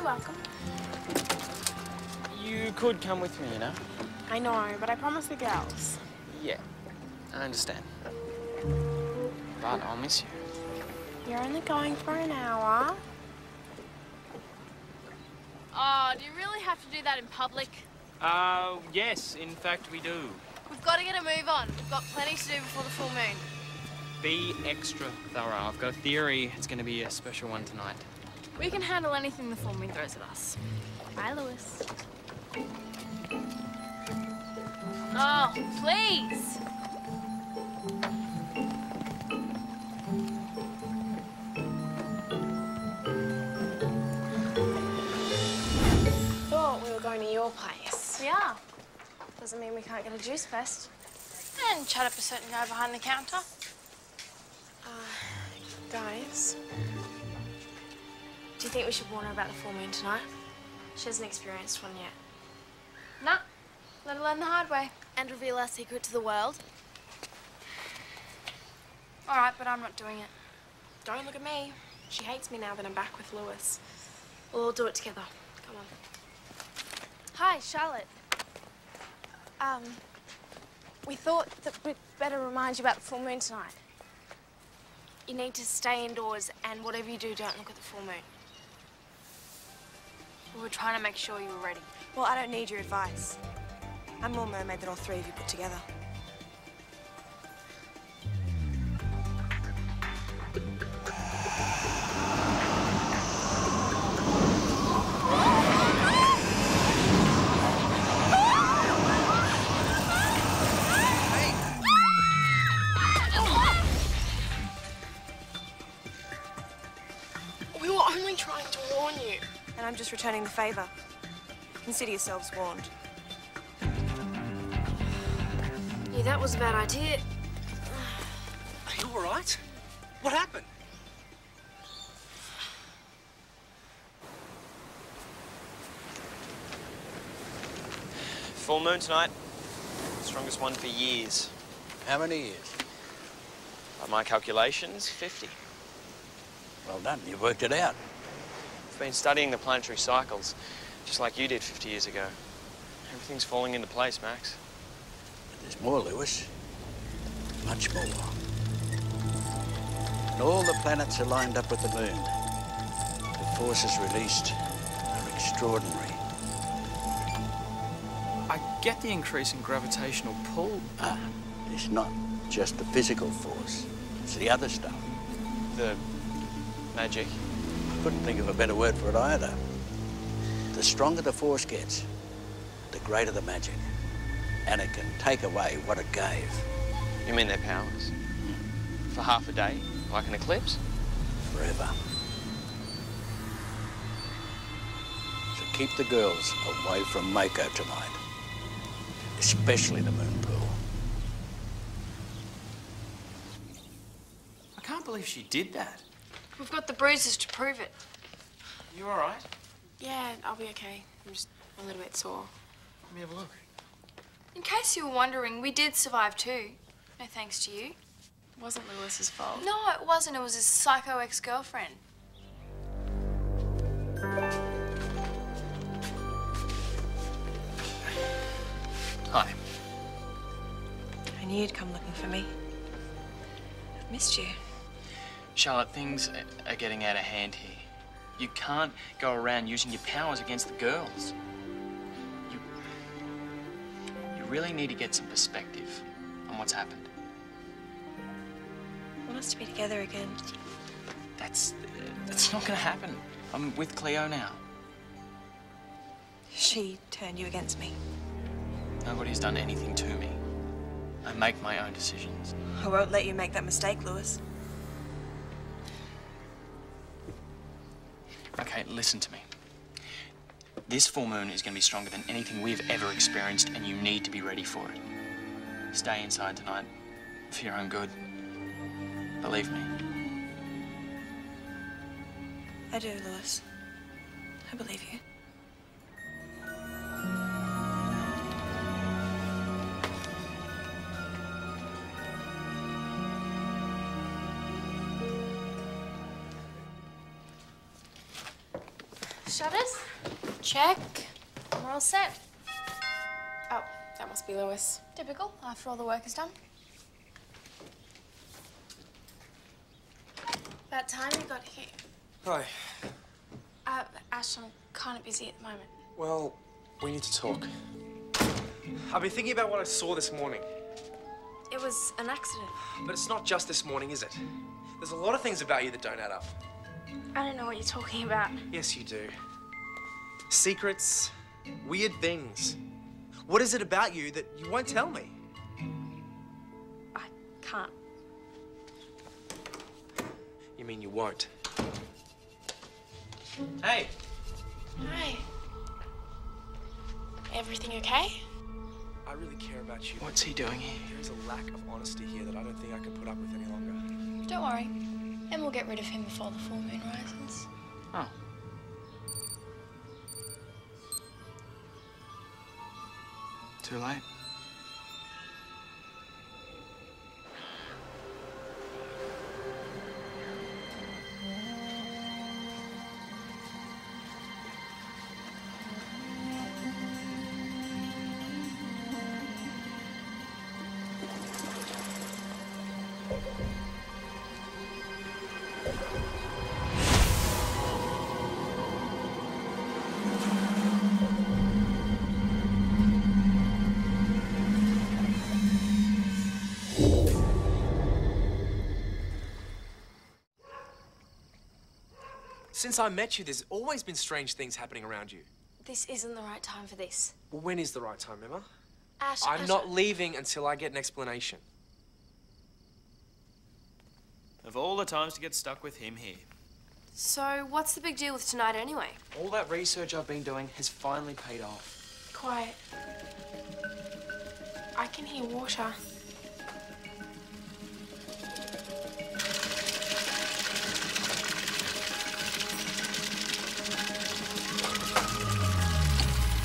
You're welcome. You could come with me, you know? I know, but I promised the girls. Yeah, I understand. But I'll miss you. You're only going for an hour. Oh, do you really have to do that in public? Yes, in fact we do. We've got to get a move on. We've got plenty to do before the full moon. Be extra thorough. I've got a theory it's going to be a special one tonight. We can handle anything the full moon throws at us. Bye, Lewis. Oh, please! Thought we were going to your place. We are. Doesn't mean we can't get a juice fest. And chat up a certain guy behind the counter. Guys, do you think we should warn her about the full moon tonight? She hasn't experienced one yet. Nah, let her learn the hard way. And reveal our secret to the world. All right, but I'm not doing it. Don't look at me. She hates me now that I'm back with Lewis. We'll all do it together. Come on. Hi, Charlotte. We thought that we'd better remind you about the full moon tonight. You need to stay indoors, and whatever you do, don't look at the full moon. We were trying to make sure you were ready. Well, I don't need your advice. I'm more mermaid than all three of you put together. We were only trying to warn you. And I'm just returning the favour. Consider yourselves warned. Yeah, that was a bad idea. Are you all right? What happened? Full moon tonight. Strongest one for years. How many years? By my calculations, 50. Well done, you worked it out. I've been studying the planetary cycles, just like you did 50 years ago. Everything's falling into place, Max. But there's more, Lewis. Much more. And all the planets are lined up with the moon. The forces released are extraordinary. I get the increase in gravitational pull. It's not just the physical force. It's the other stuff. The magic. Couldn't think of a better word for it either. The stronger the force gets, the greater the magic. And it can take away what it gave. You mean their powers? For half a day, like an eclipse? Forever. So keep the girls away from Mako tonight. Especially the moon pool. I can't believe she did that. We've got the bruises to prove it. You all right? Yeah, I'll be okay. I'm just a little bit sore. Let me have a look. In case you were wondering, we did survive too. No thanks to you. It wasn't Lewis's fault. No, it wasn't. It was his psycho ex-girlfriend. Hi. I knew you'd come looking for me. I've missed you. Charlotte, things are getting out of hand here. You can't go around using your powers against the girls. You really need to get some perspective on what's happened. I want us to be together again. That's not gonna happen. I'm with Cleo now. She turned you against me. Nobody's done anything to me. I make my own decisions. I won't let you make that mistake, Lewis. Okay, listen to me. This full moon is going to be stronger than anything we've ever experienced, and you need to be ready for it. Stay inside tonight for your own good. Believe me. I do, Lewis. I believe you. Shutters? Check. We're all set. Oh, that must be Lewis. Typical, after all the work is done. About time you got here. Hi. Ash, I'm kind of busy at the moment. Well, we need to talk. I've been thinking about what I saw this morning. It was an accident. But it's not just this morning, is it? There's a lot of things about you that don't add up. I don't know what you're talking about. Yes, you do. Secrets, weird things. What is it about you that you won't tell me? I can't. You mean you won't? Hey! Hi. Everything okay? I really care about you. What's he doing here? There is a lack of honesty here that I don't think I can put up with any longer. Don't worry. And we'll get rid of him before the full moon rises. Oh. Too late. Since I met you, there's always been strange things happening around you. This isn't the right time for this. Well, when is the right time, Emma? Ash, I'm Ash, not leaving until I get an explanation. Of all the times to get stuck with him here. So, what's the big deal with tonight anyway? All that research I've been doing has finally paid off. Quiet. I can hear water.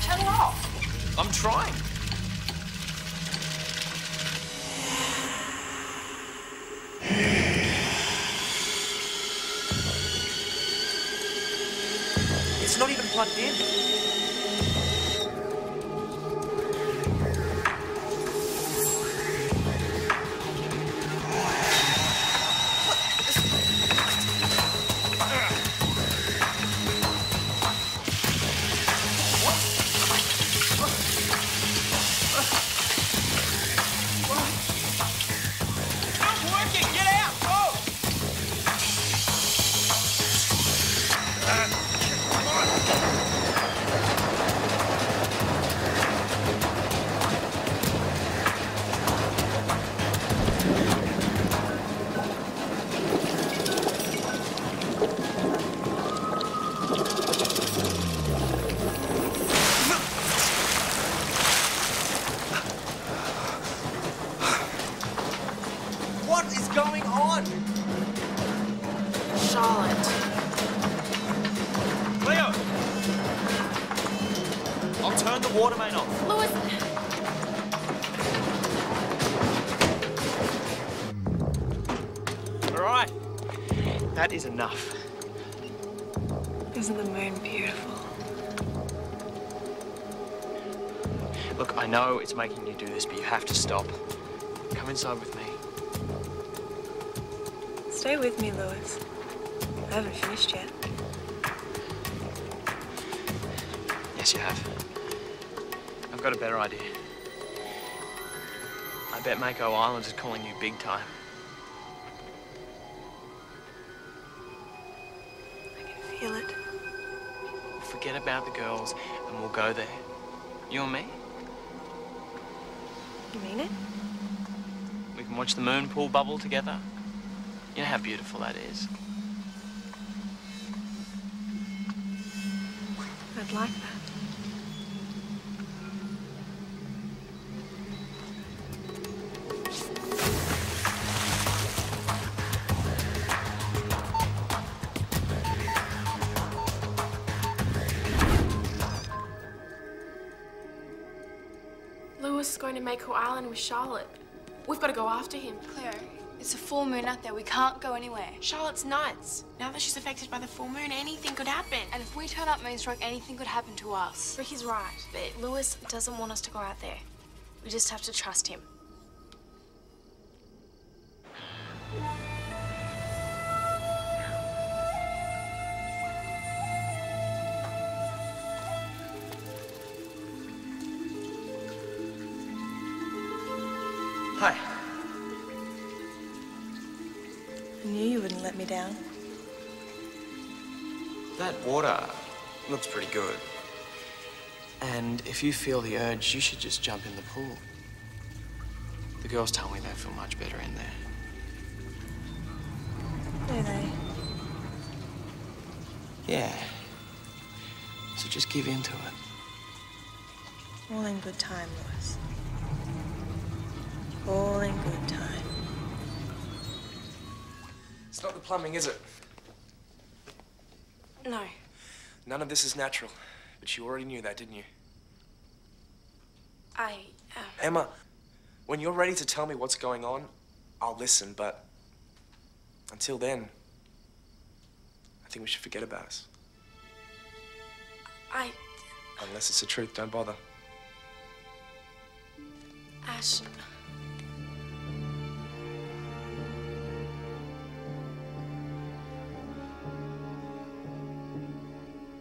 Turn it off. I'm trying. It's not even plugged in. What is going on? Charlotte. Leo! I'll turn the water main off. Lewis! All right. That is enough. Isn't the moon beautiful? Look, I know it's making you do this, but you have to stop. Come inside with me. Stay with me, Lewis. I haven't finished yet. Yes, you have. I've got a better idea. I bet Mako Island is calling you big time. I can feel it. Forget about the girls and we'll go there. You and me? You mean it? We can watch the moon pool bubble together. You know how beautiful that is. I'd like that. Lewis is going to Mako Island with Charlotte. We've got to go after him. Cleo, It's a full moon out there. We can't go anywhere. Charlotte's nuts. Now that she's affected by the full moon, anything could happen. And if we turn up Moonstruck, anything could happen to us. Ricky's right, but Lewis doesn't want us to go out there. We just have to trust him. Hi. I knew you wouldn't let me down. That water looks pretty good. And if you feel the urge, you should just jump in the pool. The girls tell me they feel much better in there. Do they? Yeah. So just give in to it. All in good time, Lewis. All in good time. It's not the plumbing, is it? No. None of this is natural. But you already knew that, didn't you? Emma, when you're ready to tell me what's going on, I'll listen, but until then, I think we should forget about us. Unless it's the truth, don't bother. Ash.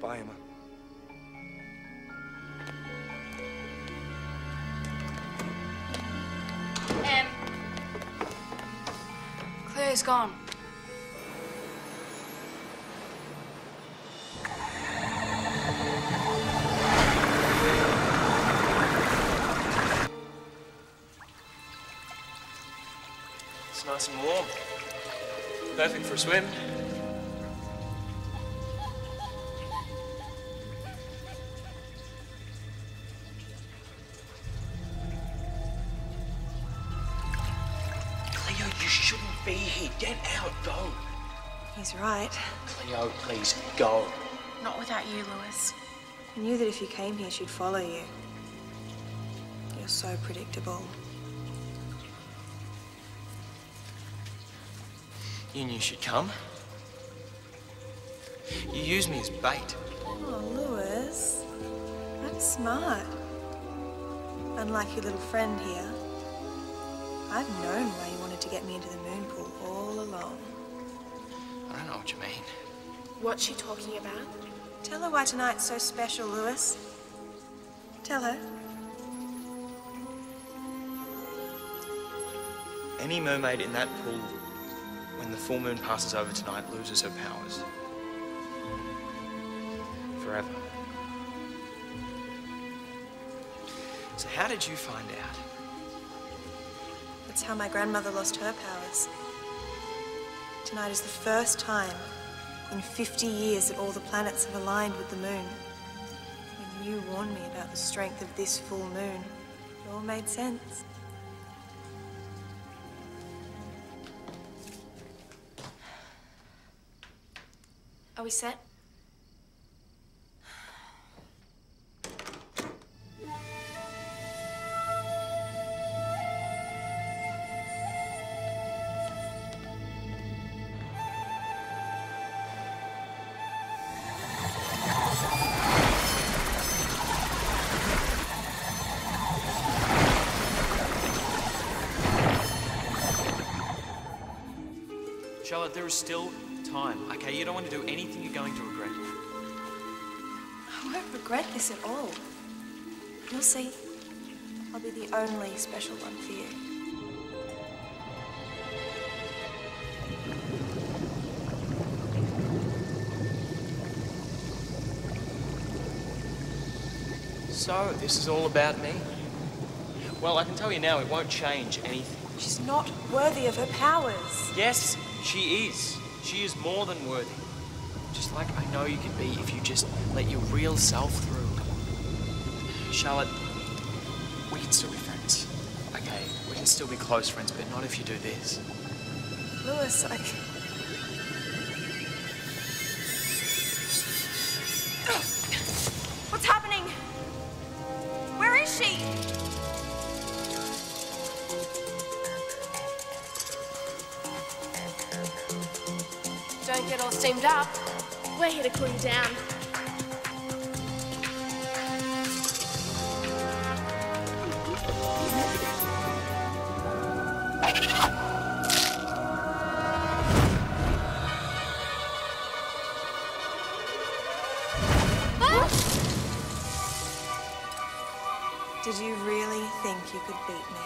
Bye, Emma. Claire's gone. It's nice and warm. Perfect for a swim. Cleo, you shouldn't be here. Get out, go. He's right. Cleo, please, go. Not without you, Lewis. I knew that if you came here, she'd follow you. You're so predictable. You knew she'd come. You used me as bait. Oh, Lewis. I'm smart. Unlike your little friend here, I've known why you wanted to get me into the moon pool all along. I don't know what you mean. What's she talking about? Tell her why tonight's so special, Lewis. Tell her. Any mermaid in that pool, when the full moon passes over tonight, loses her powers. Forever. So how did you find out? That's how my grandmother lost her powers. Tonight is the first time in 50 years that all the planets have aligned with the moon. When you warned me about the strength of this full moon, it all made sense. Are we set? Charlotte, there is still time, okay? You don't want to do anything you're going to regret. I won't regret this at all. You'll see. I'll be the only special one for you. So, this is all about me? Well, I can tell you now, it won't change anything. She's not worthy of her powers. Yes, she is. She is more than worthy. Just like I know you can be if you just let your real self through. Charlotte, we can still be friends. Okay, we can still be close friends, but not if you do this. Lewis, What's happening? Where is she? Don't get all steamed up. We're here to cool you down. Did you really think you could beat me?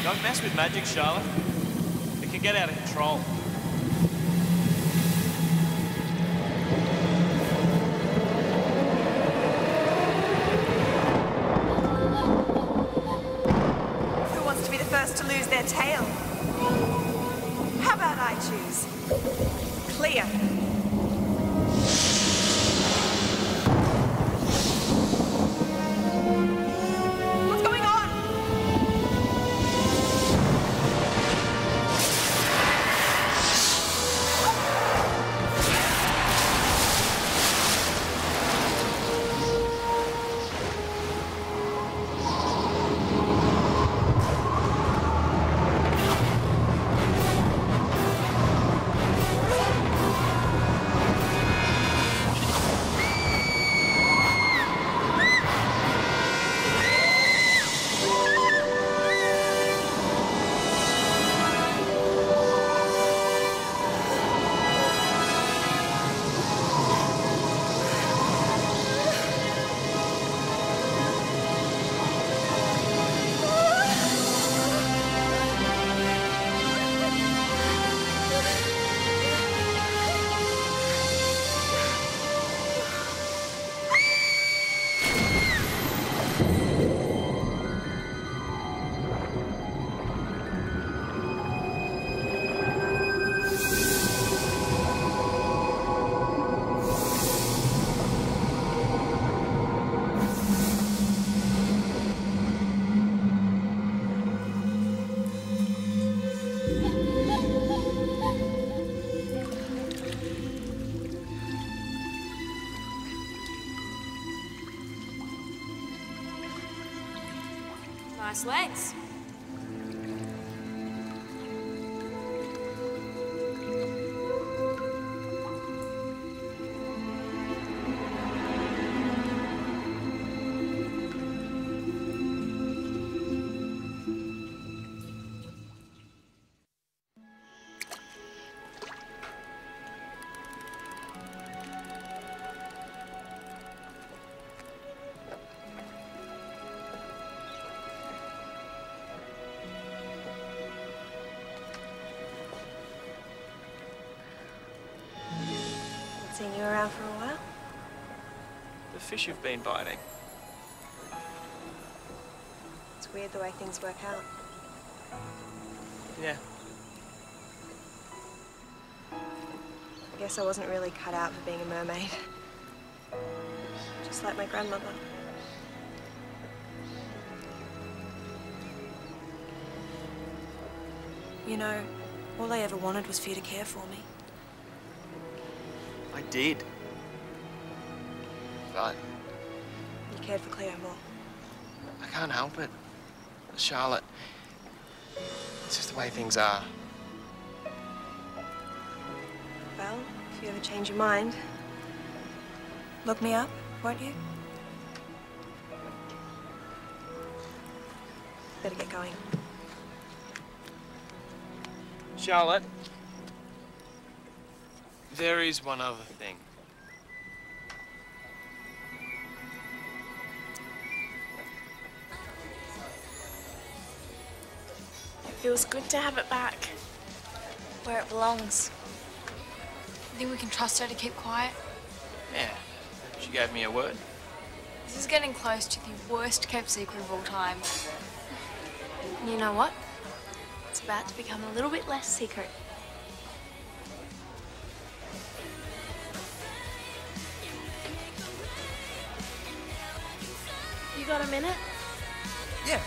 Don't mess with magic, Charlotte. It can get out of control. Who wants to be the first to lose their tail? How about I choose? Clear. Nice legs. Seen you around for a while? The fish you've been biting. It's weird the way things work out. Yeah. I guess I wasn't really cut out for being a mermaid. Just like my grandmother. You know, all I ever wanted was for you to care for me. I did. But You cared for Cleo more. I can't help it. Charlotte, it's just the way things are. Well, if you ever change your mind, look me up, won't you? Better get going. Charlotte, there is one other thing. It feels good to have it back. Where it belongs. You think we can trust her to keep quiet? Yeah, she gave me a word. This is getting close to the worst kept secret of all time. And you know what? It's about to become a little bit less secret. You got a minute? Yeah.